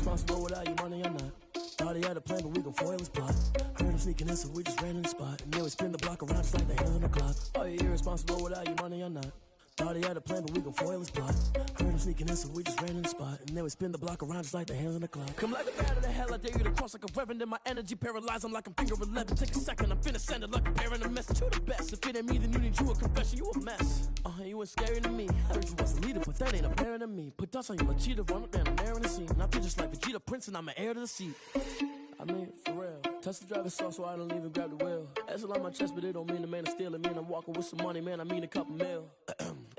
irresponsible without your money or not. Thought he had a plan, but we gon' foil his plot. Heard him sneaking in, so we just ran in the spot. And then we spin the block around just like the hands on the clock. Are you irresponsible without your money or not? Thought he had a plan, but we gon' foil his plot. Heard him sneaking in, so we just ran in the spot. And then we spin the block around just like the hands on the clock. Come like a bat of the hell, I dare you to cross like a reverend. And my energy paralyzed, I'm like I'm finger 11. Take a second, I'm finna send it like a parent a message. You the best, if it ain't me, then you need you a confession. You a mess, you ain't scary to me. Heard you was a leader, but that ain't apparent to me. Put dust on you, a cheater, run up down the air in the scene. And I feel just like Vegeta Prince, and I'm an heir to the seat. I mean, for real. Touch the driver's soft so I don't even grab the wheel. That's on my chest, but it don't mean the man is stealing. Man, I'm walking with some money, man, I mean a couple mil.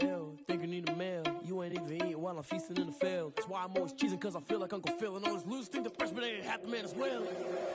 Ew, think you need a meal. You ain't even eating while I'm feasting in the field. That's why I'm always cheesing, cause I feel like Uncle Phil. And all those losers think the freshman ain't half the man as well.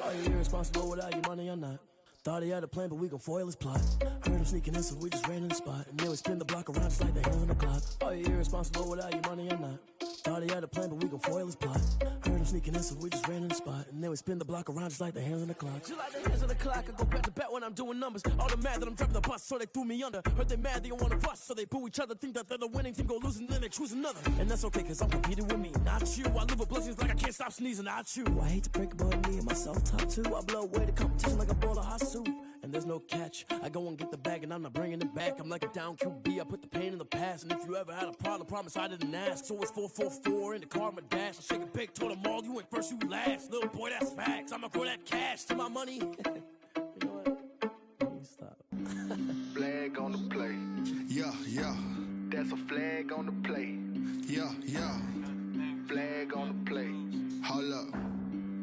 Are you irresponsible without your money or not? Thought he had a plan, but we gon' foil his plot. Heard him sneaking in, so we just ran in the spot. And then we spin the block around just like the hands on the clock. Are you irresponsible without your money or not? Thought he had a plan, but we gon' foil his plot. Heard him sneaking in, so we just ran in the spot. And then we spin the block around just like the hands on the clock. Just like the hands on the clock, I go back to back when I'm doing numbers. All the mad that I'm driving the bus, so they threw me under. Heard they mad, they don't wanna bust, so they boo each other. Think that they're the winning team, go losing, then they choose another. And that's okay, cause I'm competing with me, not you. I live with blessings like I can't stop sneezing, not you. I hate to break it, but me and myself top two. I blow away the competition like a bowl of hot soup. And there's no catch, I go and get the bag and I'm not bringing it back. I'm like a down QB, I put the pain in the past. And if you ever had a problem, promise I didn't ask. So it's 444 in the car, my dash. I shake a big, told them all, you ain't first, you last. Little boy, that's facts, I'ma throw that cash to my money. You know what? Let me stop. Flag on the play. Yeah, yeah. That's a flag on the play. Yeah, yeah. Flag on the play. Hold up.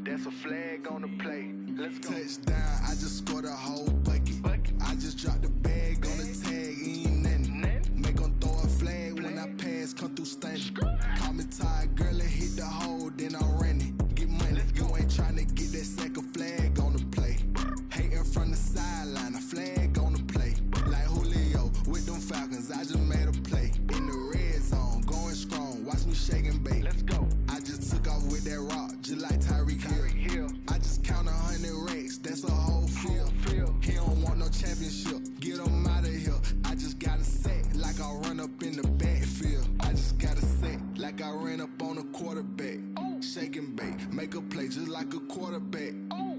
That's a flag on the play. Let's go. Touchdown, I just scored a whole bucket. I just dropped the bag on the tag, ain't nothing. Make 'em throw a flag when I pass, come through stunning. Call me tired, girl, and hit the hole, then I'm running. Get money, you ain't tryna get that second flag on the play. Hating from the sideline, a flag on the play. Like Julio with them Falcons, I just made a play. In the red zone, going strong, watch me shake and bake. Let's go. I just took off with that rock, just like Tyreek Hill. I just count 100 racks, that's a whole field. He don't want no championship, get him out of here. I just got a set, like I run up in the backfield. I just got a set, like I ran up on a quarterback. Shake and bake, make a play just like a quarterback.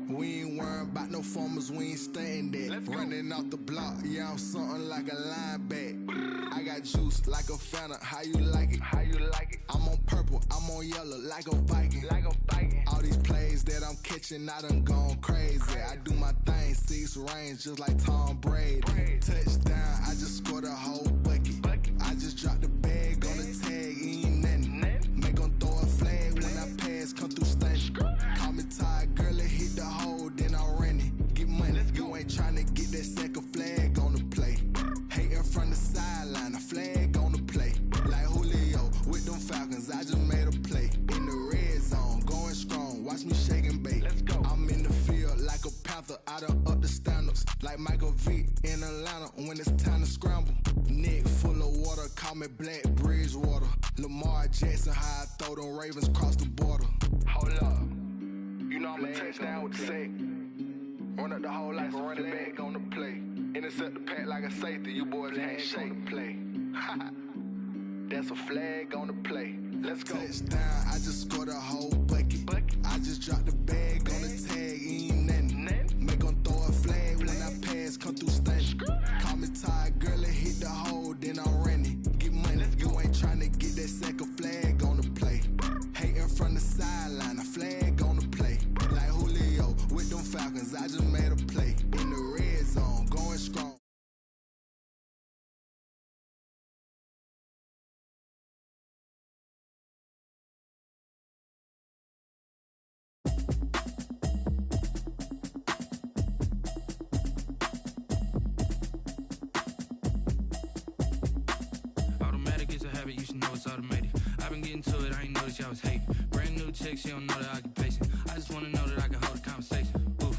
We ain't worrying about no formers, we ain't staying that. Running off the block, yeah, I'm something like a lineback. I got juice like a Fanta, how you like it? How you like it? I'm on purple, I'm on yellow, like a Viking. Like a Viking. All these plays that I'm catching, I done gone crazy. I do my thing, 6 range, just like Tom Brady. Touchdown, I just scored a whole bucket. I just dropped the bag on the tag, ain't nothing. Make 'em throw a flag when I pass, come through stunning. Call me tired, girl, and hit the hole, then I'm running. Get money, you ain't tryna get that second flag on the play. Hating from the sideline, a flag on the play. Like Julio with them Falcons, I just made a play. In the red zone, going strong, watch me shake and bake. Let's go. I'm in the field like a panther, I done up the standards. Like Michael Vick in Atlanta when it's time to scramble. Neck full of water, call me Black Bridgewater. Lamar Jackson, how I throw them Ravens cross the border. Hold up. You know I'm a touchdown with the sack. Run up the whole like a running back on the play. Intercept the pack like a safety, you boys can't shake the play. That's a flag on the play. Let's go. Touchdown, I just scored a whole bucket. I just dropped the bag on the tag, ain't nothing. Make 'em throw a flag when I pass, come through stunning. Call me tired, girl, and hit the hole, then I'm running. Get money, you ain't tryna get that second flag on the play. Hating from the sideline, a flag on the play. Like Julio with them Falcons, I just made a play. In the red zone, going strong. You should know it's automated. I've been getting to it, I ain't noticed y'all was hating. Brand new chick, she don't know the occupation. I just wanna know that I can hold a conversation. Oof,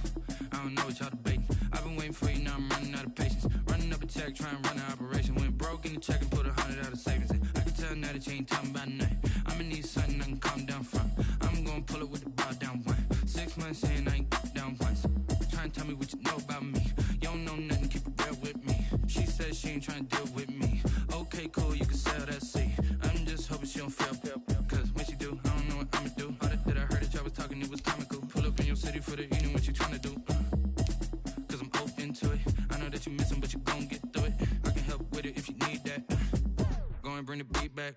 I don't know what y'all debating. I've been waiting for you, now I'm running out of patience. Running up a check, trying to run an operation. Went broke in the check and put 100 out of savings in. I can tell now that you ain't talking about nothing. I'ma need something I can calm down from. I'm gonna pull it with the bar down one. 6 months in, I ain't down once. Trying to tell me what you know about me. You don't know nothing, keep it real with me. She said she ain't trying to deal with me. Okay, cool, you can sell that seat. I'm just hoping she don't fail. Cause when she do, I don't know what I'ma do. All that I heard bring the beat back.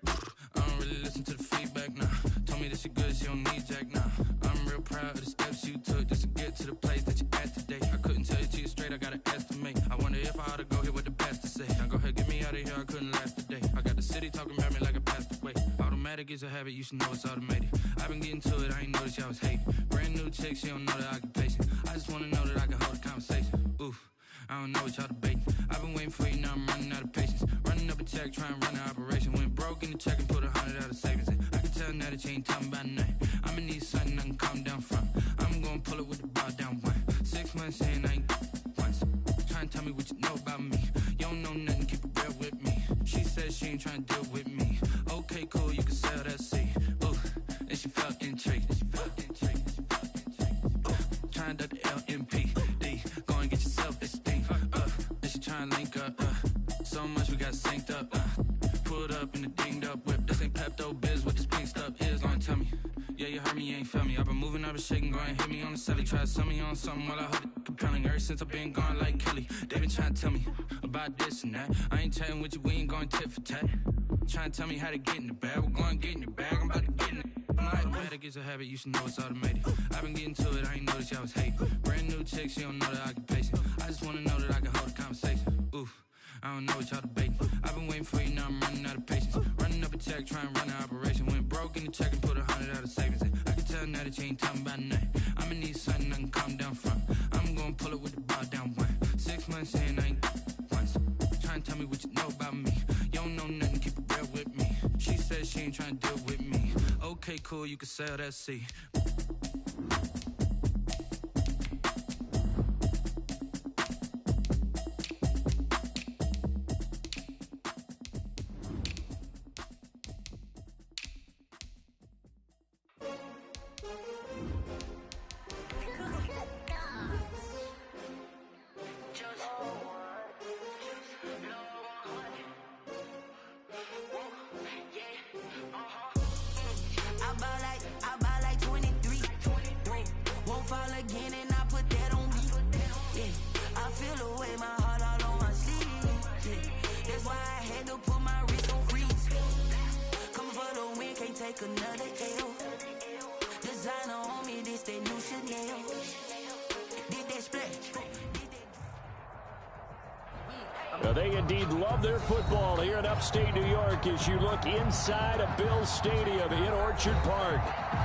I don't really listen to the feedback, nah. Told me that she good, she don't need Jack, nah. I'm real proud of the steps you took just to get to the place that you at today. I couldn't tell you to you straight, I gotta estimate. I wonder if I ought to go here with the best to say. Now go ahead, get me out of here, I couldn't last a day. I got the city talking about me like I passed away. Automatic is a habit, you should know it's automated. I've been getting to it, I ain't noticed y'all was hating. Brand new chick, she don't know the occupation. I just wanna know that I can hold a conversation. Oof, I don't know what y'all debating. I've been waiting for you, now I'm running out of patience. Running up a check, trying to run an operation. Went broke in the check and put 100 out of savings in. I can tell now that you ain't talking about nothing. I'ma need something I can calm down from. I'm gonna pull it with the bar down one. 6 months saying I ain't once. Trying to tell me what you know about me. You don't know nothing, keep it real with me. She said she ain't trying to deal with me. Okay, cool, you can sell that seed. Ooh, and she felt intrigued. Trying to duck the LMPD. Go and get your self-esteem. And she trying to link up. So much we got synced up. Pulled up in the dinged up whip. This ain't Pepto-Biz, what this pink stuff is. Gonna tell me. Yeah, you heard me, you ain't felt me. I've been moving, I've been shaking, go and hit me on the celly. Try to sell me on something while I hold it compelling. Ever since I've been gone like Kelly, they been trying to tell me about this and that. I ain't chatting with you, we ain't going tit for tat. Trying to tell me how to get in the bag. We're going to get in your bag, I'm about to get in it. Automatic is a habit, you should know it's automated. I've been getting to it, I ain't noticed y'all was hating. Brand new chick, she don't know the occupation. I just wanna know that I can hold a conversation. Oof, I don't know what y'all debating. I've been waiting for you, now I'm running out of patience. Running up a check, trying to run an operation. Went broke in the check and put 100 out of savings in. I can tell now that you ain't talking about nothing. I'ma need something I can calm down from. I'm gonna pull it with the bar down one. 6 months saying I ain't once. Trying to tell me what you know about me. You don't know nothing, keep it real with me. She said she ain't trying to deal with me. Okay, cool, you can sell that seed. Now, they indeed love their football here in upstate New York as you look inside of Bills Stadium in Orchard Park.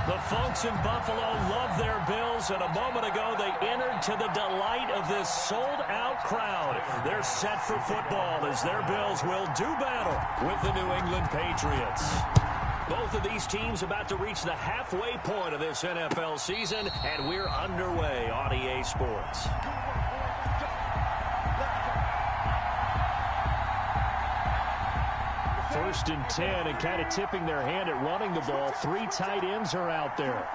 The folks in Buffalo love their Bills, and a moment ago they entered to the delight of this sold-out crowd. They're set for football as their Bills will do battle with the New England Patriots. Both of these teams about to reach the halfway point of this NFL season, and we're underway on EA Sports. First and 10, and kind of tipping their hand at running the ball. 3 tight ends are out there.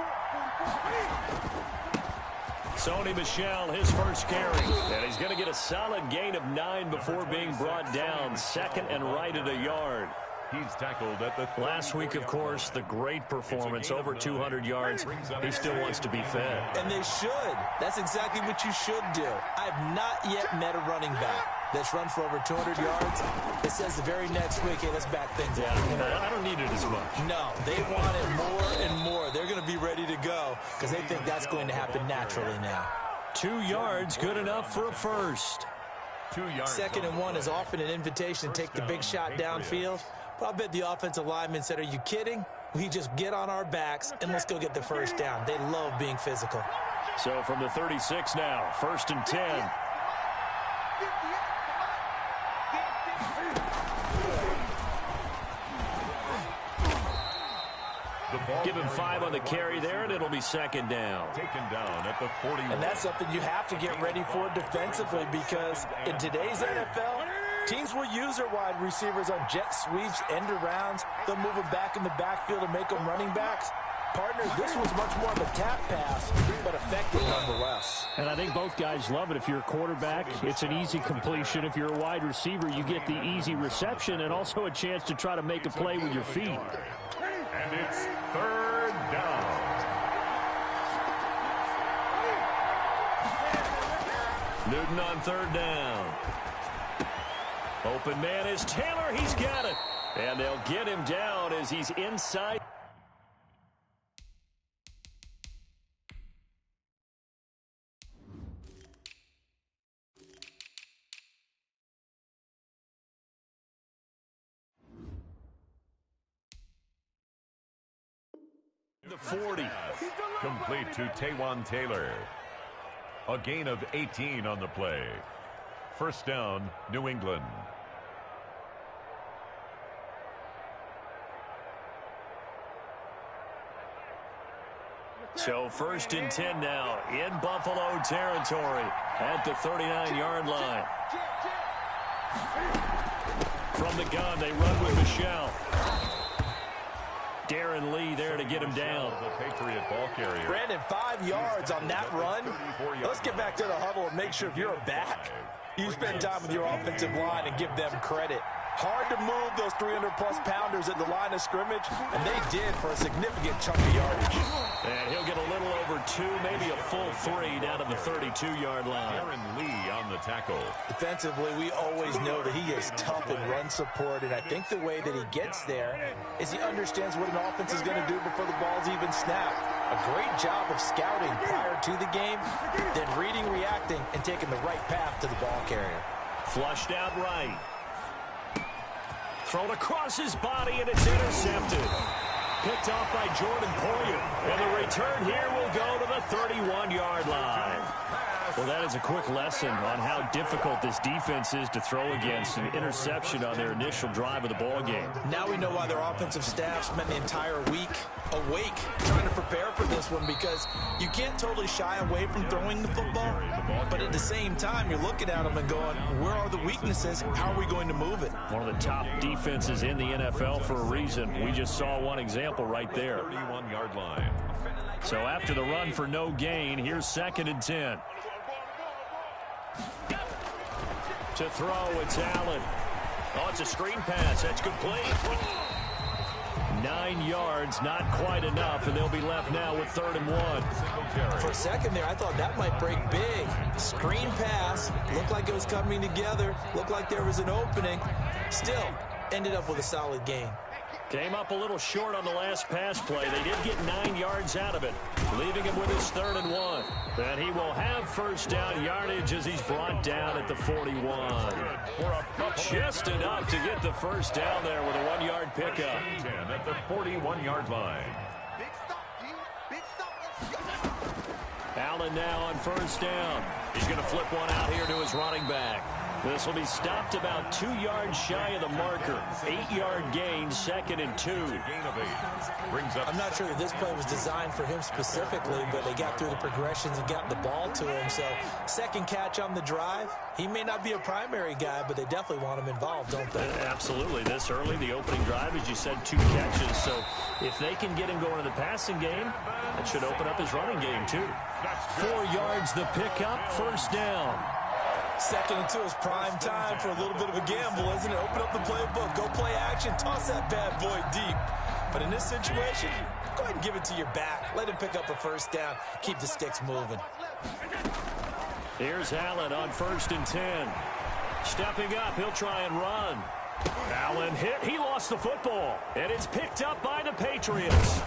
Sony Michel, his first carry. And he's going to get a solid gain of 9 before being brought down. Second and right at a yard. He's tackled at the last week, of course, the great performance, over 200 yards. He still wants to be fed. And they should. That's exactly what you should do. I've not yet met a running back that's run for over 200 yards. It says the very next week, hey, let's back things up. I don't need it as much. No, they want it more and more. They're going to be ready to go because they think that's going to happen naturally now. 2 yards, good enough for a first. 2 yards. 2nd and 1 is often an invitation to take the big shot downfield. But I bet the offensive lineman said, are you kidding? We just get on our backs and let's go get the first down. They love being physical. So from the 36 now, 1st and 10. Give him 5 on the carry there, and it'll be 2nd down. Taken down at the 41. And that's something you have to get ready for defensively because in today's NFL, teams will use their wide receivers on jet sweeps, end arounds. They'll move them back in the backfield and make them running backs. Partner, this was much more of a tap pass, but effective nonetheless. And I think both guys love it. If you're a quarterback, it's an easy completion. If you're a wide receiver, you get the easy reception and also a chance to try to make a play with your feet. And it's 3rd down. Newton on 3rd down. Open man is Taylor. He's got it. And they'll get him down as he's inside. The 40. Complete to Taywan Taylor. A gain of 18 on the play. First down, New England. So 1st and 10 now in Buffalo territory at the 39-yard line. From the gun, they run with Michelle. Darren Lee there to get him down. The Patriot ball carrier. Brandon, 5 yards on that run. Let's get back to the huddle and make sure if you're a back, you spend time with your offensive line and give them credit. Hard to move those 300-plus pounders at the line of scrimmage, and they did for a significant chunk of yardage. And he'll get a little over 2, maybe a full 3 down to the 32-yard line. Darren Lee on the tackle. Defensively, we always know that he is tough in run support, and I think the way that he gets there is he understands what an offense is going to do before the ball's even snapped. A great job of scouting prior to the game, then reading, reacting, and taking the right path to the ball carrier. Flushed out right. Thrown across his body, and it's intercepted. Picked off by Jordan Poyer. And the return here will go to the 31-yard line. Well, that is a quick lesson on how difficult this defense is to throw against. An interception on their initial drive of the ball game. Now we know why their offensive staff spent the entire week awake trying to prepare for this one, because you can't totally shy away from throwing the football, but at the same time you're looking at them and going, where are the weaknesses? How are we going to move it? One of the top defenses in the NFL for a reason. We just saw one example right there. 31-yard line. So after the run for no gain, here's 2nd and 10. To throw, it's Allen. Oh, it's a screen pass. That's complete. 9 yards, not quite enough, and they'll be left now with 3rd and 1. For a second there, I thought that might break big. Screen pass, looked like it was coming together, looked like there was an opening. Still, ended up with a solid gain. Came up a little short on the last pass play. They did get 9 yards out of it, leaving him with his 3rd and 1. And he will have first down yardage as he's brought down at the 41. Just enough to get the first down there with a 1-yard pickup. 10 at the 41-yard line. Allen now on first down. He's going to flip one out here to his running back. This will be stopped about 2 yards shy of the marker. 8-yard gain, 2nd and 2. Gain of 8. Brings up. I'm not sure that this play was designed for him specifically, but they got through the progressions and got the ball to him. So, second catch on the drive. He may not be a primary guy, but they definitely want him involved, don't they? Absolutely. This early, the opening drive, as you said, 2 catches. So, if they can get him going in the passing game, that should open up his running game, too. 4 yards the pickup, first down. 2nd and 2 is prime time for a little bit of a gamble, isn't it? Open up the playbook, go play action, toss that bad boy deep. But in this situation, go ahead and give it to your back. Let him pick up a first down. Keep the sticks moving. Here's Allen on 1st and 10. Stepping up, he'll try and run. Allen hit, he lost the football. And it's picked up by the Patriots.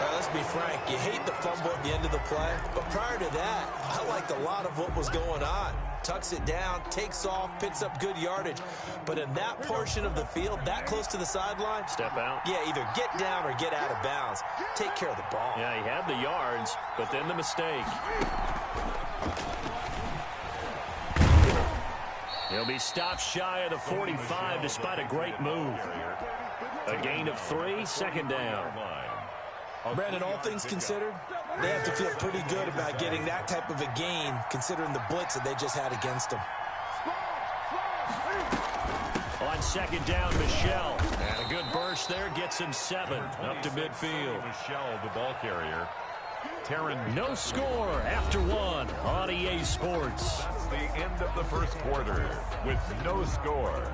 All right, let's be frank. You hate the fumble at the end of the play, but prior to that, I liked a lot of what was going on. Tucks it down, takes off, picks up good yardage. But in that portion of the field, that close to the sideline, step out. Yeah, either get down or get out of bounds. Take care of the ball. Yeah, he had the yards, but then the mistake. He'll be stopped shy of the 45 despite a great move. A gain of 3, 2nd down. Brandon, all things considered, they have to feel pretty good about getting that type of a gain, considering the blitz that they just had against them. On 2nd down, Michelle. And a good burst there gets him 7 up to midfield. Michelle, the ball carrier. No score after 1 on EA Sports. That's the end of the first quarter with no score.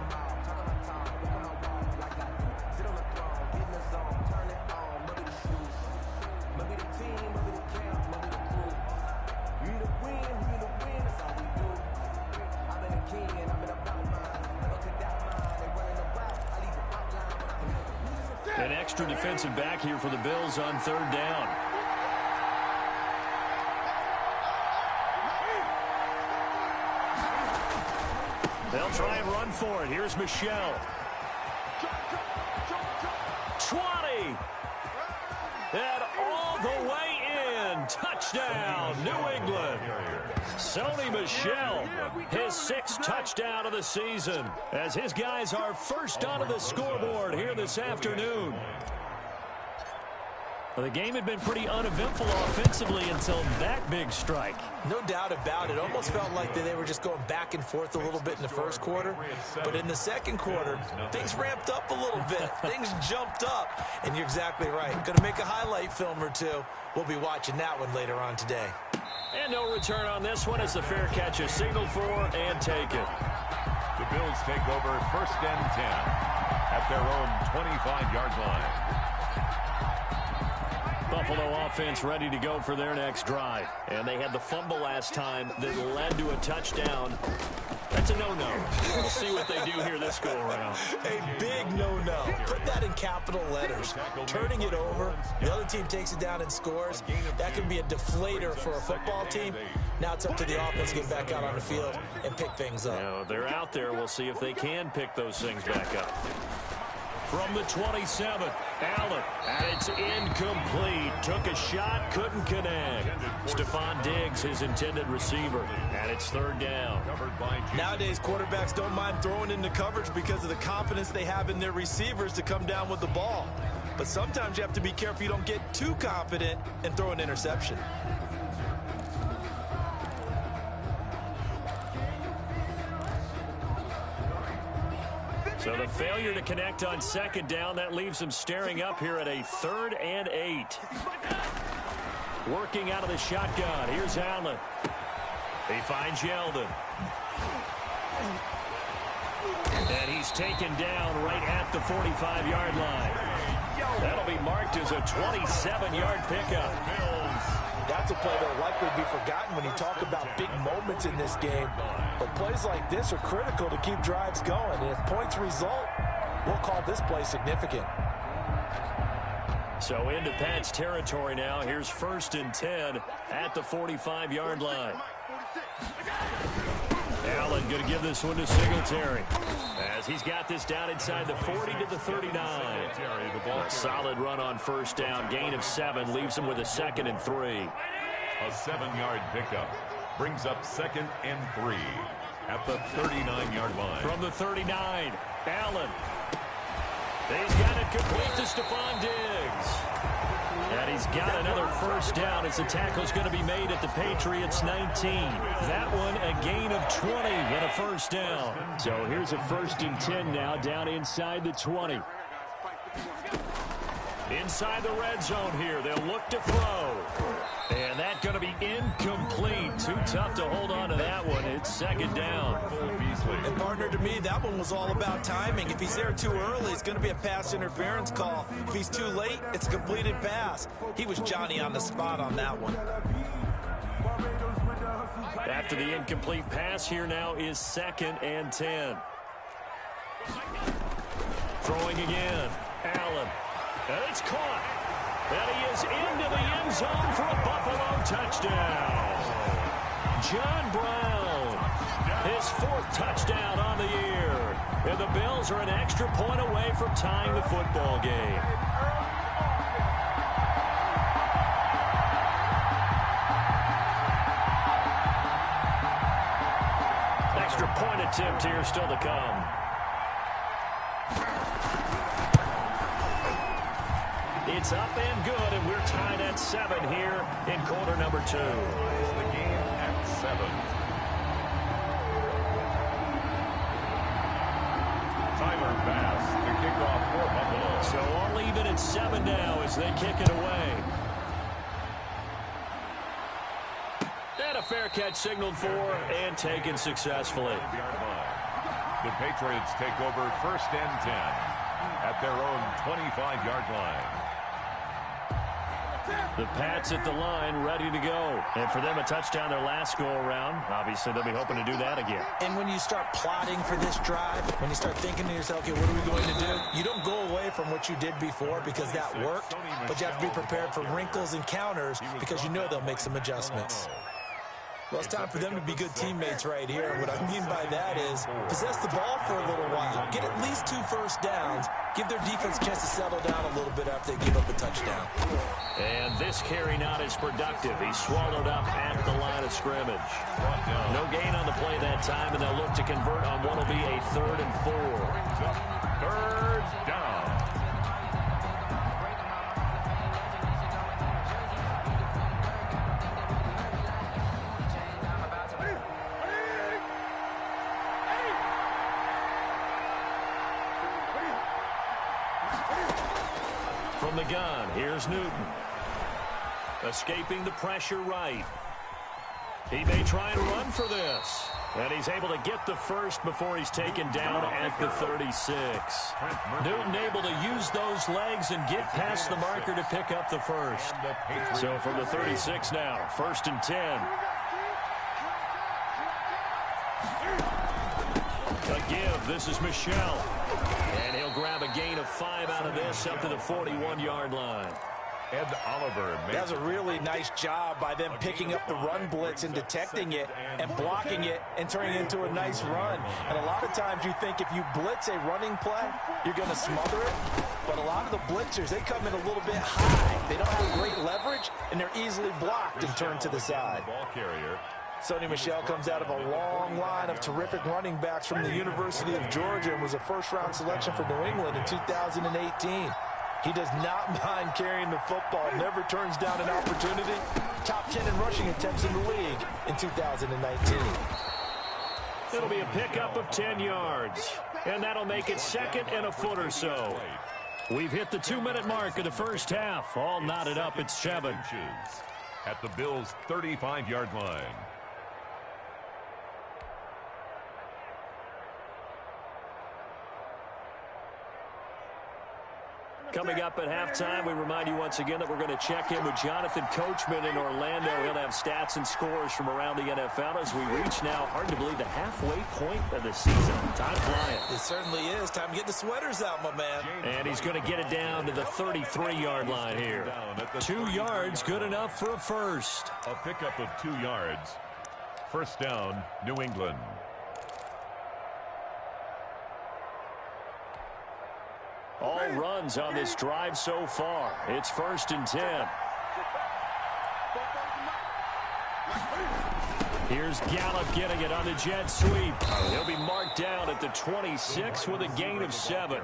An extra defensive back here for the Bills on third down. They'll try and run for it. Here's Michelle. 20. And all the way in. Touchdown, New England. Sony Michel, his 6th touchdown of the season, as his guys are first onto the scoreboard here this afternoon. Well, the game had been pretty uneventful offensively until that big strike. No doubt about it. Almost felt like they were just going back and forth a little bit in the first quarter. But in the second quarter, things ramped up a little bit. Things jumped up. And you're exactly right. Going to make a highlight film or two. We'll be watching that one later on today. And no return on this one as the fair catch is signaled for and taken. The Bills take over 1st and 10 at their own 25-yard line. Buffalo offense ready to go for their next drive. And they had the fumble last time that led to a touchdown. That's a no-no. We'll see what they do here this go-around. A big no-no. Put that in capital letters. Turning it over, the other team takes it down and scores. That can be a deflator for a football team. Now it's up to the offense to get back out on the field and pick things up. You know, they're out there. We'll see if they can pick those things back up. From the 27, Allen, and it's incomplete. Took a shot, couldn't connect. Stephon Diggs, his intended receiver, and it's third down. Nowadays, quarterbacks don't mind throwing into coverage because of the confidence they have in their receivers to come down with the ball. But sometimes you have to be careful you don't get too confident and throw an interception. So the failure to connect on second down, that leaves them staring up here at a 3rd and 8. Working out of the shotgun. Here's Allen. He finds Yeldon. And he's taken down right at the 45-yard line. That'll be marked as a 27-yard pickup. That's a play that will likely be forgotten when you talk about big moments in this game. But plays like this are critical to keep drives going. And if points result, we'll call this play significant. So into Pat's territory now. Here's 1st and 10 at the 45-yard line. Allen going to give this one to Singletary as he's got this down inside the 40 to the 39. A solid run on first down. Gain of 7 leaves him with a 2nd and 3. A 7-yard pickup brings up 2nd and 3 at the 39-yard line. From the 39, Allen. He's got it complete to Stephon Diggs. And he's got another first down as the tackle's going to be made at the Patriots' 19. That one a gain of 20 and a first down. So here's a 1st and 10 now down inside the 20. Inside the red zone here. They'll look to throw. And that's going to be incomplete. Too tough to hold on to that one. It's 2nd down. And partner, to me, that one was all about timing. If he's there too early, it's going to be a pass interference call. If he's too late, it's a completed pass. He was Johnny on the spot on that one. After the incomplete pass, here now is 2nd and 10. Throwing again. Allen. And it's caught. And he is into the end zone for a Buffalo touchdown. John Brown, his 4th touchdown on the year. And the Bills are an extra point away from tying the football game. Extra point attempt here still to come. It's up and good, and we're tied at 7 here in quarter number 2. The game at 7. Tyler Bass to kick off for Buffalo. So all even at 7 now as they kick it away. And a fair catch signaled for and taken successfully. The Patriots take over 1st and 10 at their own 25-yard line. The Pats at the line, ready to go. And for them, a touchdown their last go-around. Obviously, they'll be hoping to do that again. And when you start plotting for this drive, when you start thinking to yourself, okay, what are we going to do? You don't go away from what you did before because that worked, but you have to be prepared for wrinkles and counters because you know they'll make some adjustments. Well, it's time for them to be good teammates right here. And what I mean by that is possess the ball for a little while. Get at least 2 first downs. Give their defense a chance to settle down a little bit after they give up a touchdown. And this carry not as productive. He's swallowed up at the line of scrimmage. No gain on the play that time, and they'll look to convert on what will be a 3rd and 4. 3rd down. From the gun, here's Newton. Escaping the pressure right. He may try and run for this. And he's able to get the first before he's taken down at the 36. Newton able to use those legs and get past the marker to pick up the first. So from the 36 now, 1st and 10. A give, this is Michel. And he'll grab a gain of 5 out of this up to the 41-yard line. Ed Oliver does a really nice job by them picking up the run blitz and detecting it and blocking it and turning it into a nice run. And a lot of times you think if you blitz a running play, you're going to smother it. But a lot of the blitzers, they come in a little bit high. They don't have great leverage, and they're easily blocked and turned to the side. Ball carrier. Sonny Michel comes out of a long line of terrific running backs from the University of Georgia and was a first-round selection for New England in 2018. He does not mind carrying the football, never turns down an opportunity. Top 10 in rushing attempts in the league in 2019. It'll be a pickup of 10 yards, and that'll make it 2nd and a foot or so. We've hit the 2-minute mark of the first half. All knotted up at 7. At the Bills' 35-yard line. Coming up at halftime, we remind you once again that we're going to check in with Jonathan Coachman in Orlando. He'll have stats and scores from around the NFL as we reach now, hard to believe, the halfway point of the season. Time flying. It certainly is. Time to get the sweaters out, my man. And he's going to get it down to the 33-yard line here. 2 yards, good enough for a first. A pickup of 2 yards. 1st down, New England. All runs on this drive so far. It's 1st and 10. Here's Gallup getting it on the jet sweep. He'll be marked down at the 26 with a gain of 7.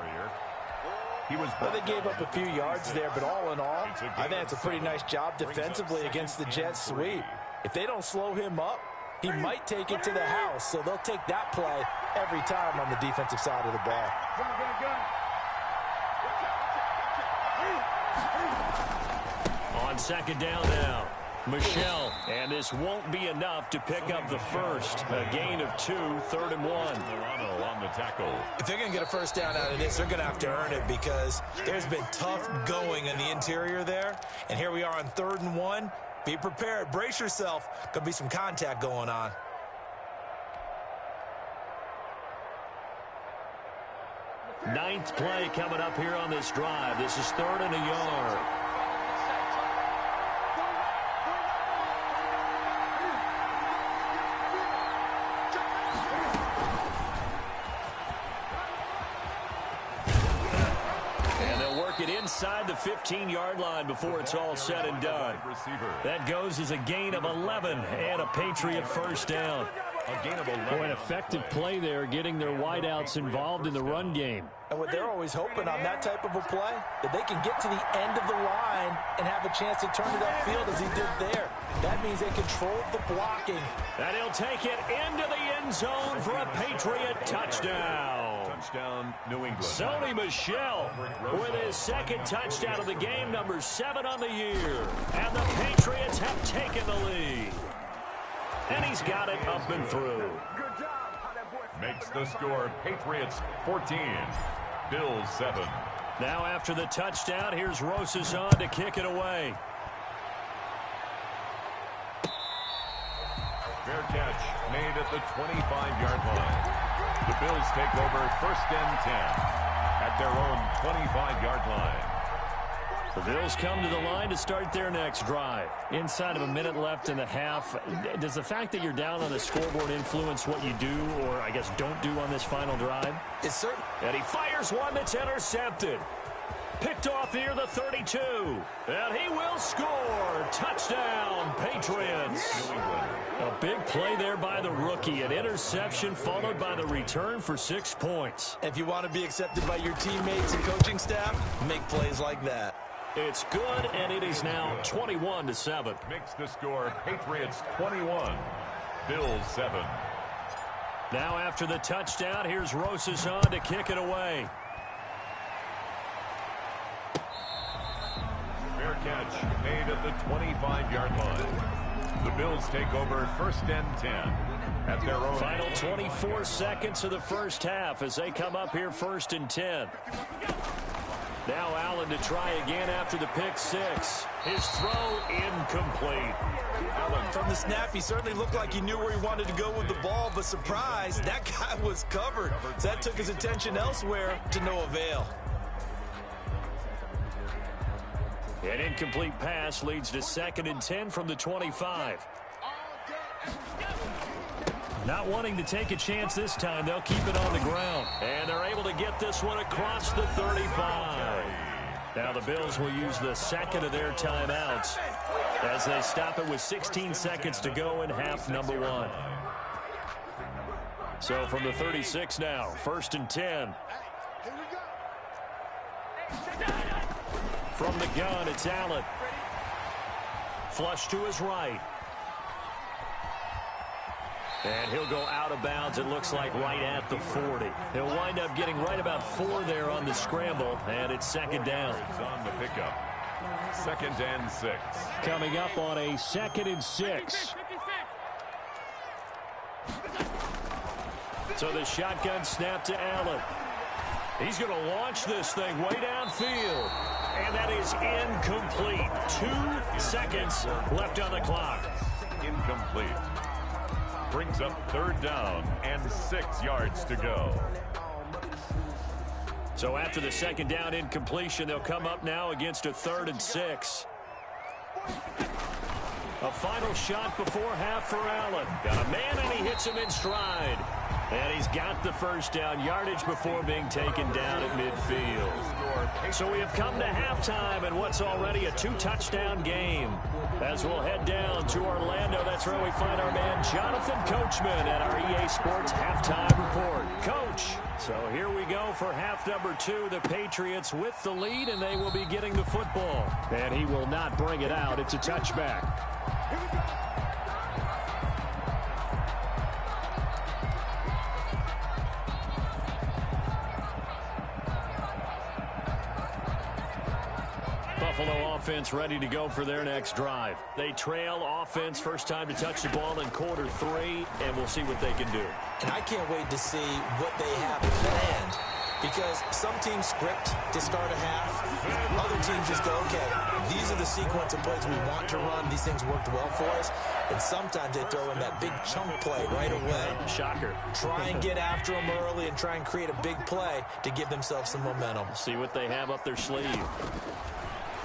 Well, they gave up a few yards there, but all in all, I think it's a pretty nice job defensively against the jet sweep. If they don't slow him up, he might take it to the house, so they'll take that play every time on the defensive side of the ball. On 2nd down now, Michel, and this won't be enough to pick up the first. A gain of 2, 3rd and 1. On the tackle. If they're going to get a first down out of this, they're going to have to earn it because there's been tough going in the interior there. And here we are on 3rd and 1. Be prepared. Brace yourself. Could be some contact going on. Ninth play coming up here on this drive. This is 3rd and a yard. It inside the 15-yard line before it's all said and done. That goes as a gain of 11 and a Patriot first down. A gain of 11. Boy, an effective play there, getting their wideouts involved in the run game. And what they're always hoping on that type of a play, that they can get to the end of the line and have a chance to turn it upfield as he did there. That means they controlled the blocking. And he'll take it into the end zone for a Patriot touchdown. Touchdown, New England. Sonny Michel with his 2nd touchdown of the game, number 7 on the year. And the Patriots have taken the lead. And he's got it up and through. Makes the score Patriots 14, Bills 7. Now after the touchdown, here's Rosas on to kick it away. Fair catch made at the 25-yard line. The Bills take over 1st and 10 at their own 25-yard line. The Bills come to the line to start their next drive. Inside of a minute left in the half, does the fact that you're down on the scoreboard influence what you do, or I guess don't do on this final drive? It's certain. And he fires one that's intercepted. Picked off near the 32. And he will score. Touchdown, Patriots. A big play there by the rookie. An interception followed by the return for 6 points. If you want to be accepted by your teammates and coaching staff, make plays like that. It's good, and it is now 21-7. Makes the score Patriots 21, Bills 7. Now after the touchdown, here's Rosazon to kick it away. Fair catch made at the 25-yard line. The Bills take over 1st and 10 at their own. Final 24 seconds of the first half as they come up here 1st and 10. Now Allen to try again after the pick 6. His throw incomplete. Allen, from the snap, he certainly looked like he knew where he wanted to go with the ball, but surprise, that guy was covered. So that took his attention elsewhere to no avail. An incomplete pass leads to 2nd and 10 from the 25. Not wanting to take a chance this time, they'll keep it on the ground. And they're able to get this one across the 35. Now the Bills will use the 2nd of their timeouts as they stop it with 16 seconds to go in half number 1. So from the 36 now, 1st and 10. From the gun, it's Allen. Flush to his right. And he'll go out of bounds, it looks like, right at the 40. He'll wind up getting right about 4 there on the scramble, and it's 2nd down. On the pickup. 2nd and 6. Coming up on a 2nd and 6. So the shotgun snap to Allen. He's going to launch this thing way downfield. And that is incomplete. 2 seconds left on the clock. Incomplete. Brings up 3rd down and 6 yards to go. So after the 2nd down incompletion, they'll come up now against a 3rd and 6. A final shot before half for Allen. Got a man, and he hits him in stride. And he's got the 1st down yardage before being taken down at midfield. So we have come to halftime in what's already a 2-touchdown game. As we'll head down to Orlando, that's where we find our man Jonathan Coachman at our EA Sports Halftime Report. Coach, so here we go for half number 2. The Patriots with the lead, and they will be getting the football. And he will not bring it out. It's a touchback. Buffalo offense ready to go for their next drive. They trail offense, first time to touch the ball in quarter 3, and we'll see what they can do. And I can't wait to see what they have planned, because some teams script to start a half. Other teams just go, okay, these are the sequence of plays we want to run. These things worked well for us. And sometimes they throw in that big chunk play right away. Shocker. Try and get after them early and try and create a big play to give themselves some momentum. See what they have up their sleeve.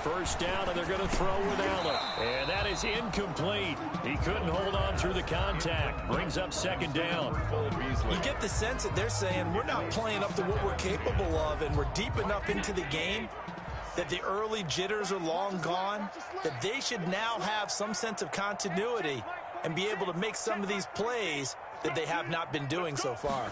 First down, and they're going to throw with Allen. And that is incomplete. He couldn't hold on through the contact. Brings up 2nd down. You get the sense that they're saying we're not playing up to what we're capable of, and we're deep enough into the game that the early jitters are long gone, that they should now have some sense of continuity and be able to make some of these plays that they have not been doing so far.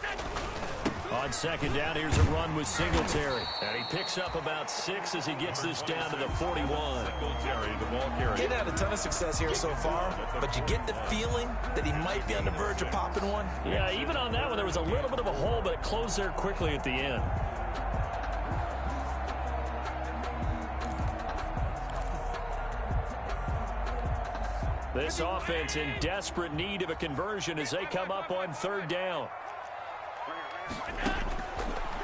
On 2nd down, here's a run with Singletary. And he picks up about 6 as he gets this down to the 41. Singletary, the ball carrier. He's had a ton of success here so far, but you get the feeling that he might be on the verge of popping one. Yeah, even on that one, there was a little bit of a hole, but it closed there quickly at the end. This offense in desperate need of a conversion as they come up on 3rd down.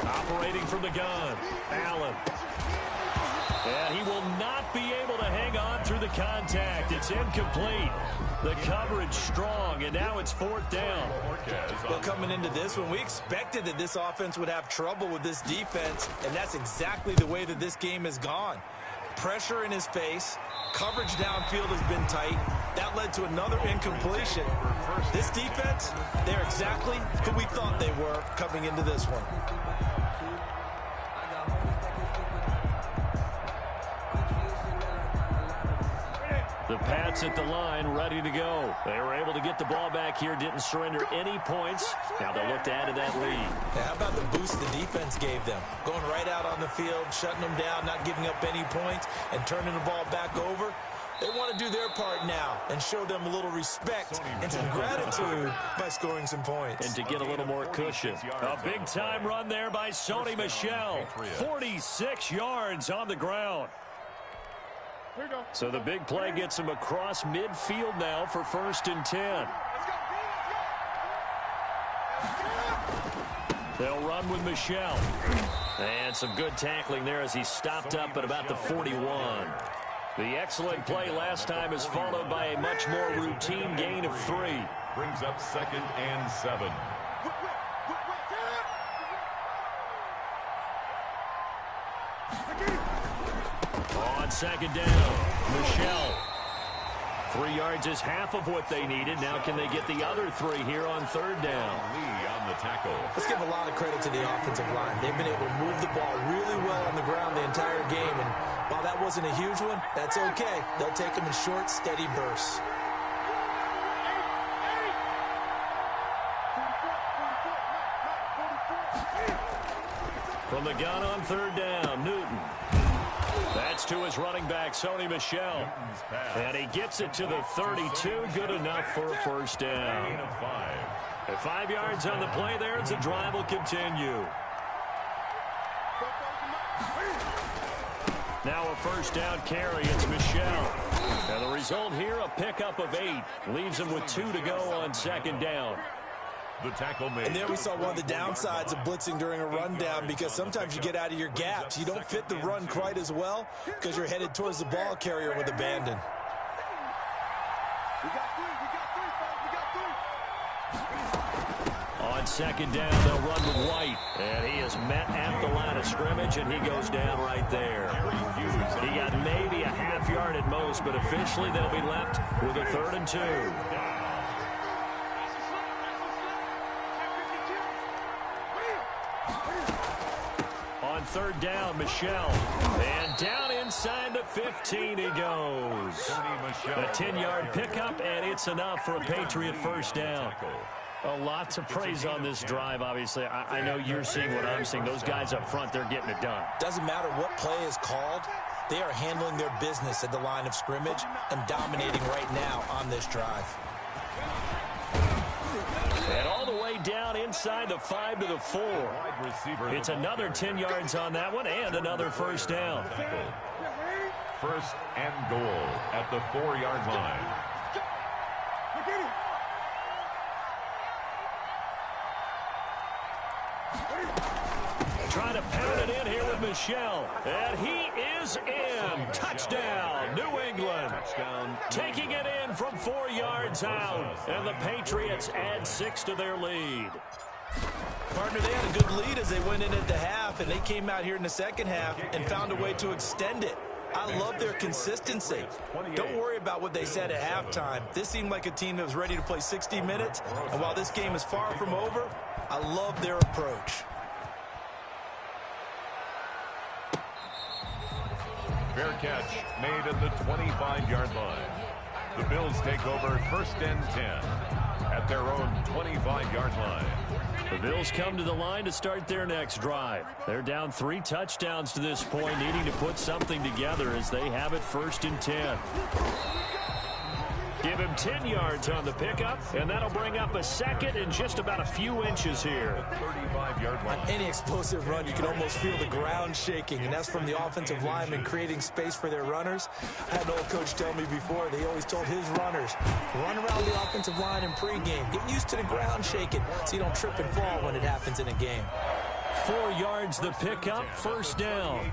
Operating from the gun, Allen. And he will not be able to hang on through the contact. It's incomplete. The coverage strong, and now it's 4th down. Well, coming into this one, we expected that this offense would have trouble with this defense, and that's exactly the way that this game has gone. Pressure in his face. Coverage downfield has been tight. That led to another incompletion. This defense, they're exactly who we thought they were coming into this one. The Pats at the line, ready to go. They were able to get the ball back here, didn't surrender any points. Now they'll look to add to that lead. Yeah, how about the boost the defense gave them? Going right out on the field, shutting them down, not giving up any points, and turning the ball back over. They want to do their part now and show them a little respect and some gratitude by scoring some points. And to get a little more cushion. A big-time run there by Sony Michel. 46 yards on the ground. So the big play gets him across midfield now for 1st and 10. They'll run with Michel. And some good tackling there as he stopped up at about the 41. The excellent play last time is followed by a much more routine gain of 3. Brings up 2nd and 7. On 2nd down, Michel. 3 yards is half of what they needed. Now can they get the other 3 here on 3rd down? Lee on the tackle. Let's give a lot of credit to the offensive line. They've been able to move the ball really well on the ground the entire game. And while that wasn't a huge one, that's okay. They'll take them in short, steady bursts. From the gun on 3rd down, Newton. That's to his running back, Sony Michel. And he gets it to the 32. Good enough for a 1st down. At 5 yards on the play there, as the drive will continue. Now a 1st down carry. It's Michel. And the result here, a pickup of 8. Leaves him with 2 to go on 2nd down. The tackle made. And there we saw one of the downsides of blitzing during a rundown, because sometimes you get out of your gaps. You don't fit the run quite as well because you're headed towards the ball carrier with abandon. On 2nd down, they'll run with White. And he is met at the line of scrimmage, and he goes down right there. He got maybe a half yard at most, but officially they'll be left with a 3rd and 2. On 3rd down, Michel. And down inside the 15 he goes. A 10-yard pickup, and it's enough for a Patriot 1st down. A lot to praise on this drive, obviously. I know you're seeing what I'm seeing. Those guys up front, they're getting it done. Doesn't matter what play is called. They are handling their business at the line of scrimmage and dominating right now on this drive. And all the way down inside the 5 to the 4. It's another 10 yards on that one and another 1st down. 1st and goal at the 4-yard line. Trying to pound it in here with Michel. And he is in. Touchdown, New England. Taking it in from 4 yards out. And the Patriots add 6 to their lead. Partner, they had a good lead as they went in at the half, and they came out here in the 2nd half and found a way to extend it. I love their consistency. Don't worry about what they said at halftime. This seemed like a team that was ready to play 60 minutes, and while this game is far from over, I love their approach. Fair catch made at the 25-yard line. The Bills take over 1st and 10 at their own 25-yard line. The Bills come to the line to start their next drive. They're down 3 touchdowns to this point, needing to put something together as they have it 1st and 10. Give him 10 yards on the pickup, and that'll bring up a 2nd and just about a few inches here. 35-yard line. On any explosive run, you can almost feel the ground shaking, and that's from the offensive linemen creating space for their runners. I had an old coach tell me before, they always told his runners, run around the offensive line in pregame. Get used to the ground shaking so you don't trip and fall when it happens in a game. 4 yards the pickup, first down.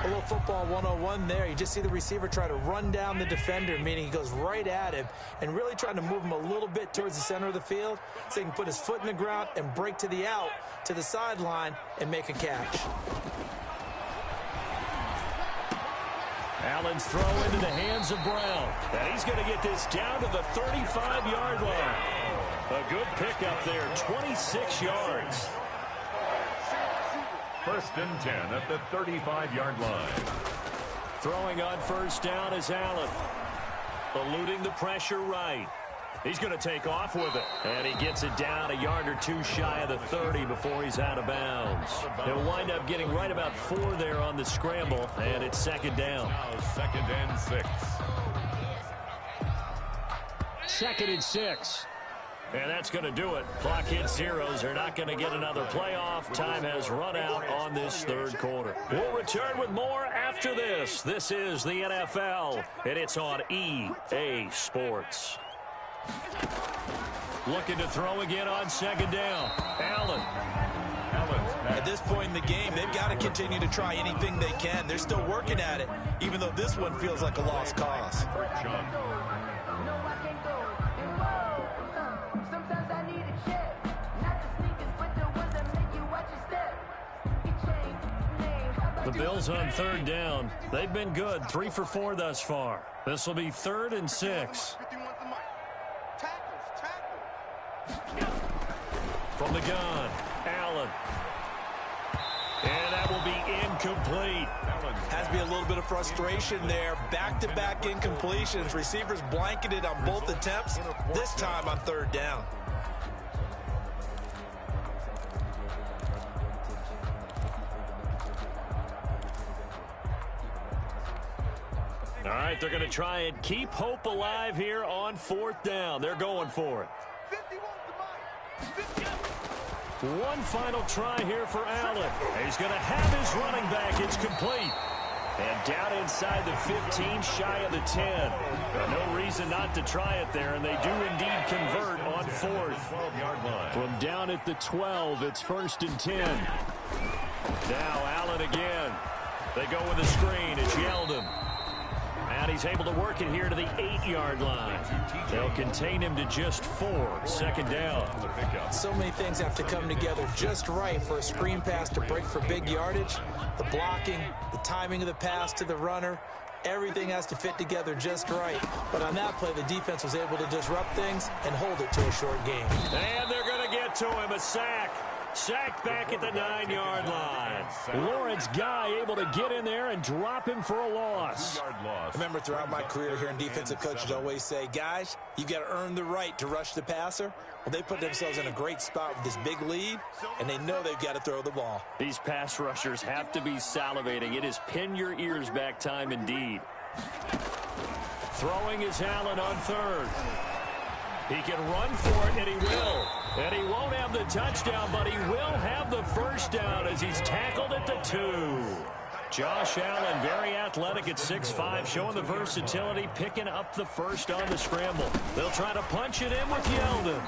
A little football 101 there. You just see the receiver try to run down the defender, meaning he goes right at him and really trying to move him a little bit towards the center of the field so he can put his foot in the ground and break to the out, to the sideline, and make a catch. Allen's throw into the hands of Brown. And he's going to get this down to the 35-yard line. A good pickup there, 26 yards. First and 10 at the 35-yard line. Throwing on first down is Allen. Eluding the pressure right. He's going to take off with it. And he gets it down a yard or two shy of the 30 before he's out of bounds. He'll wind up getting right about 4 there on the scramble, and it's second down. Now 2nd and 6. 2nd and 6. And that's going to do it. Clock hits zeros. They're not going to get another playoff. Time has run out on this third quarter. We'll return with more after this. This is the NFL, and it's on EA Sports. Looking to throw again on second down. Allen. At this point in the game, they've got to continue to try anything they can. They're still working at it, even though this one feels like a lost cause. The Bills on third down. They've been good, 3 for 4 thus far. This will be 3rd and 6. From the gun, Allen. And that will be incomplete. Has to be a little bit of frustration there. Back-to-back incompletions. Receivers blanketed on both attempts, this time on third down. All right, they're going to try and keep hope alive here on 4th down. They're going for it. One final try here for Allen. He's going to have his running back. It's complete. And down inside the 15, shy of the 10. No reason not to try it there, and they do indeed convert on 4th. From down at the 12, it's 1st and 10. Now Allen again. They go with a screen. It's Yeldon. And he's able to work it here to the 8-yard line. They'll contain him to just 4. Second down. So many things have to come together just right for a screen pass to break for big yardage. The blocking, the timing of the pass to the runner, everything has to fit together just right. But on that play, the defense was able to disrupt things and hold it to a short game. And they're going to get to him, a sack. Sacked back at the 9-yard line. Lawrence Guy able to get in there and drop him for a loss. I remember throughout my career here in defensive coaches always say, guys, you got to earn the right to rush the passer. Well, they put themselves in a great spot with this big lead, and they know they've got to throw the ball. These pass rushers have to be salivating. It is pin your ears back time indeed. Throwing is Allen on 3rd. He can run for it, and he will. And he won't have the touchdown, but he will have the first down as he's tackled at the 2. Josh Allen, very athletic at 6'5", showing the versatility, picking up the first on the scramble. They'll try to punch it in with Yeldon.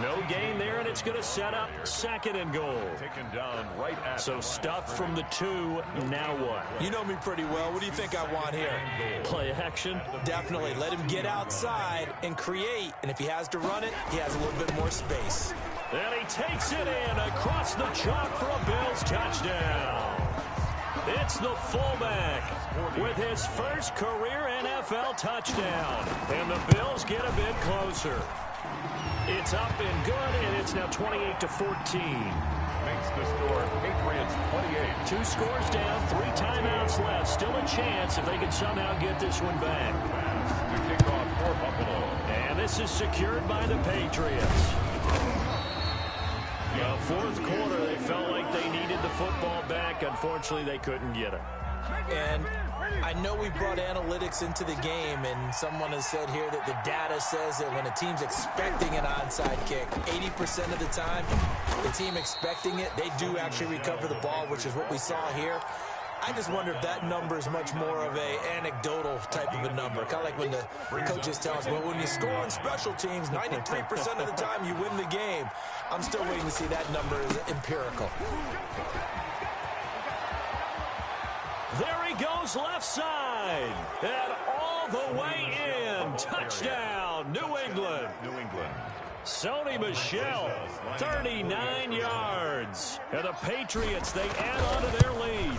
No gain there, and it's going to set up 2nd and goal. Taken down right at so stuffed from the 2, now what? You know me pretty well. What do you think I want here? Play action? Definitely. Let him get outside and create. And if he has to run it, he has a little bit more space. And he takes it in across the chalk for a Bills touchdown. It's the fullback with his first career NFL touchdown. And the Bills get a bit closer. It's up and good, and it's now 28-14. Makes the score Patriots 28. 2 scores down, 3 timeouts left. Still a chance if they can somehow get this one back. To kick off for Buffalo. And this is secured by the Patriots. The 4th quarter, they felt like they needed the football back. Unfortunately, they couldn't get it. And I know we brought analytics into the game, and someone has said here that the data says that when a team's expecting an onside kick, 80% of the time, the team expecting it, they do actually recover the ball, which is what we saw here. I just wonder if that number is much more of a anecdotal type of a number. Kind of like when the coaches tell us, well, when you score on special teams, 93% of the time you win the game. I'm still waiting to see that number is empirical. There he goes left side. And all the way in. Touchdown, New England. Sony Michel, 39 yards. And the Patriots, they add on to their lead.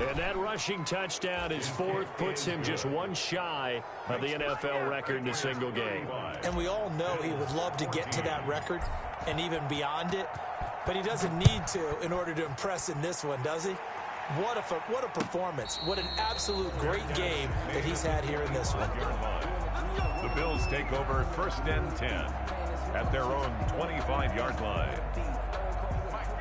And that rushing touchdown is fourth, puts him just one shy of the NFL record in a single game. And we all know he would love to get to that record and even beyond it, but he doesn't need to in order to impress in this one, does he? What a performance. What an absolute great game that he's had here in this one. The Bills take over 1st and 10 at their own 25-yard line.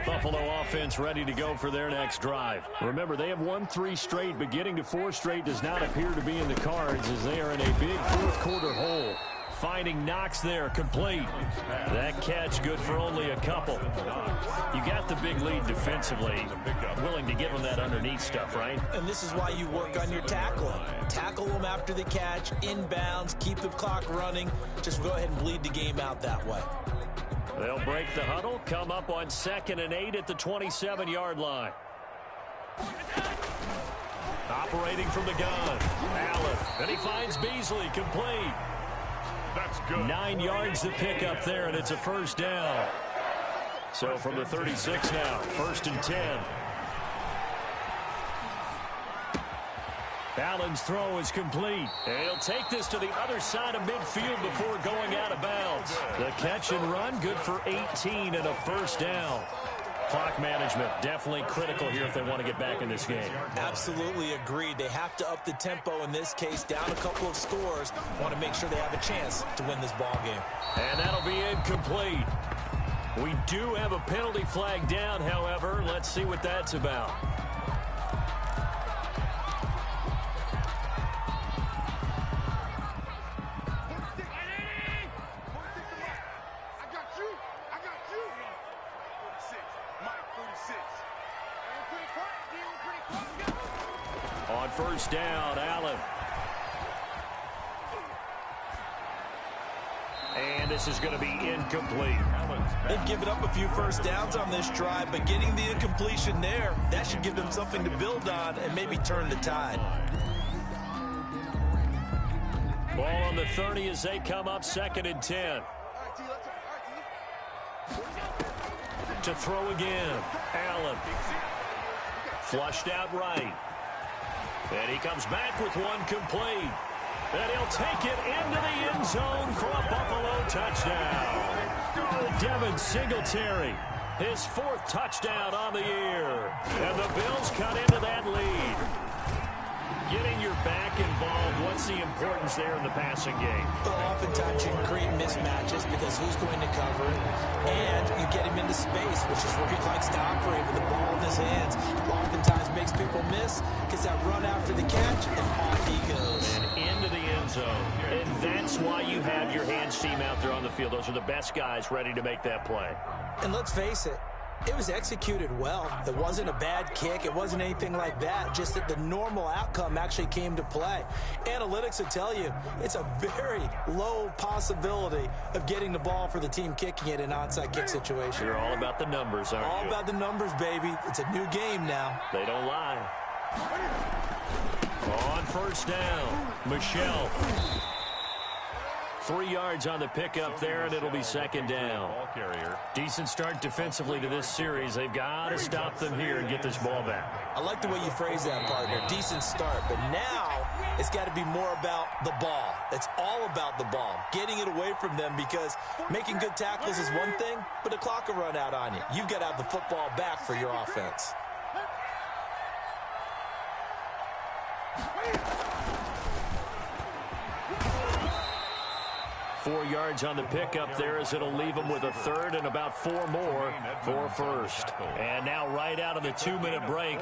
Buffalo offense ready to go for their next drive. Remember, they have won 3 straight, but getting to 4 straight does not appear to be in the cards as they are in a big fourth-quarter hole. Finding Knox there, complete. That catch good for only a couple. You got the big lead defensively. Willing to give them that underneath stuff, right? And this is why you work on your tackling. Tackle them after the catch, inbounds, keep the clock running. Just go ahead and bleed the game out that way. They'll break the huddle, come up on 2nd and 8 at the 27-yard line. Operating from the gun, Allen, and he finds Beasley, complete. That's good. 9 yards to pick up there, and it's a first down. So from the 36 now, 1st and 10. Allen's throw is complete. And he'll take this to the other side of midfield before going out of bounds. The catch and run, good for 18 and a first down. Clock management definitely critical here if they want to get back in this game. Absolutely agreed. They have to up the tempo in this case, down a couple of scores. Want to make sure they have a chance to win this ball game. And that'll be incomplete. We do have a penalty flag down, however. Let's see what that's about. On first down, Allen. And this is going to be incomplete. They've given up a few first downs on this drive, but getting the incompletion there, that should give them something to build on and maybe turn the tide. Ball on the 30 as they come up 2nd and 10. To throw again, Allen. Flushed out right. And he comes back with one complete. And he'll take it into the end zone for a Buffalo touchdown. Devin Singletary, his 4th touchdown on the year. And the Bills cut into that lead. Getting your back involved, what's the importance there in the passing game? Well, oftentimes you can create mismatches because who's going to cover it, and you get him into space, which is where he likes to operate with the ball in his hands. Oftentimes makes people miss, gets that run after the catch, and off he goes. And into the end zone. And that's why you have your hands team out there on the field. Those are the best guys ready to make that play. And let's face it, it was executed well. It wasn't a bad kick. It wasn't anything like that. Just that the normal outcome actually came to play. Analytics will tell you it's a very low possibility of getting the ball for the team kicking it in an onside kick situation. You're all about the numbers, aren't you? All about the numbers, baby. It's a new game now. They don't lie. On first down, Michel. 3 yards on the pickup there, and it'll be 2nd down. Decent start defensively to this series. They've got to stop them here and get this ball back. I like the way you phrase that, partner. Decent start, but now it's got to be more about the ball. It's all about the ball, getting it away from them, because making good tackles is one thing, but the clock will run out on you. You've got to have the football back for your offense. Four yards on the pickup there as it'll leave them with a 3rd and about 4 more for first. And now right out of the 2-minute break,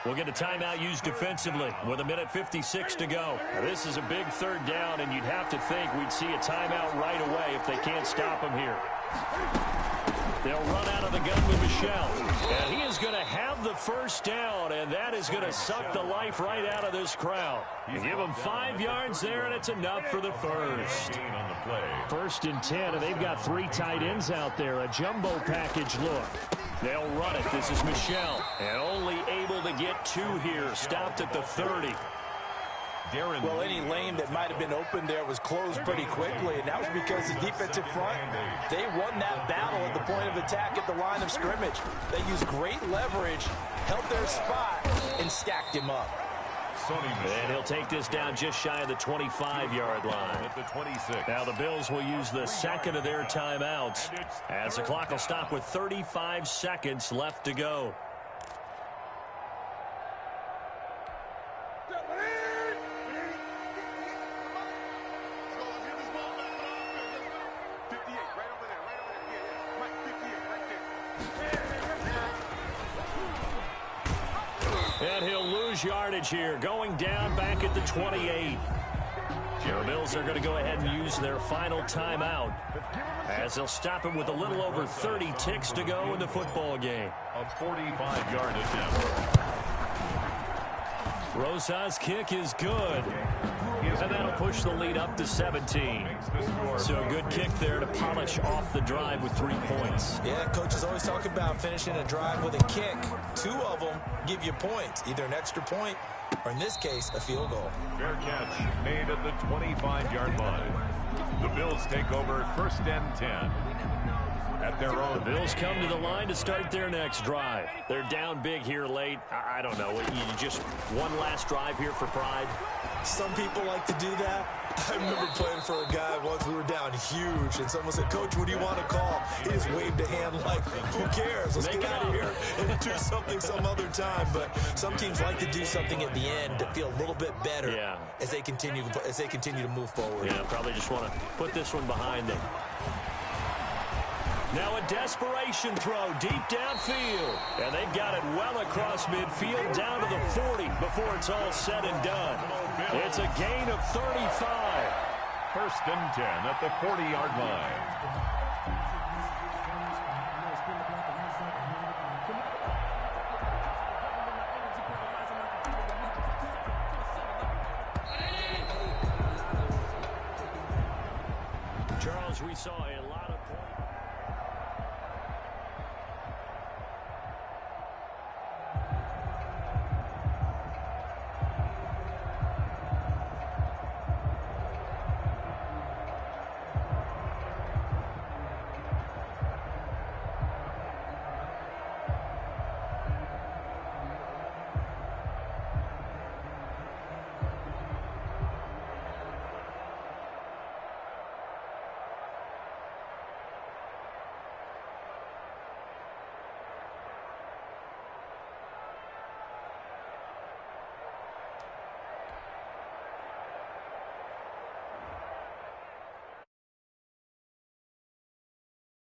we'll get a timeout used defensively with 1:56 to go. Now, this is a big 3rd down, and you'd have to think we'd see a timeout right away if they can't stop them here. They'll run out of the gun with Michelle. And he is going to have the first down, and that is going to suck the life right out of this crowd. You give them 5 yards there, and it's enough for the first. First and 10, and they've got 3 tight ends out there. A jumbo package look. They'll run it. This is Michelle. And only able to get 2 here. Stopped at the 30. Well, any lane that might have been open there was closed pretty quickly, and that was because the defensive front, they won that battle at the point of attack at the line of scrimmage. They used great leverage, held their spot, and stacked him up. And he'll take this down just shy of the 25-yard line. At the 26. Now the Bills will use the second of their timeouts as the clock will stop with 35 seconds left to go. And he'll lose yardage here, going down back at the 28. The Bills are going to go ahead and use their final timeout as they'll stop him with a little over 30 ticks to go in the football game. A 45-yard attempt. Rosa's kick is good. And that'll push the lead up to 17. So a good kick there to polish off the drive with 3 points. Yeah, coaches always talk about finishing a drive with a kick. 2 of them give you points, either an extra point or, in this case, a field goal. Fair catch made at the 25-yard line. The Bills take over first and 10. At their own. The Bills come to the line to start their next drive. They're down big here late. I don't know. You just one last drive here for pride. Some people like to do that. I remember playing for a guy once. We were down huge, and someone said, "Coach, what do you want to call?" He just waved a hand like, "Who cares? Let's get out of here and do something some other time." But some teams like to do something at the end to feel a little bit better as they continue to move forward. Yeah, probably just want to put this one behind them. Now a desperation throw deep downfield. And they've got it well across midfield down to the 40 before it's all said and done. It's a gain of 35. First and 10 at the 40-yard line. Charles, we saw a lot of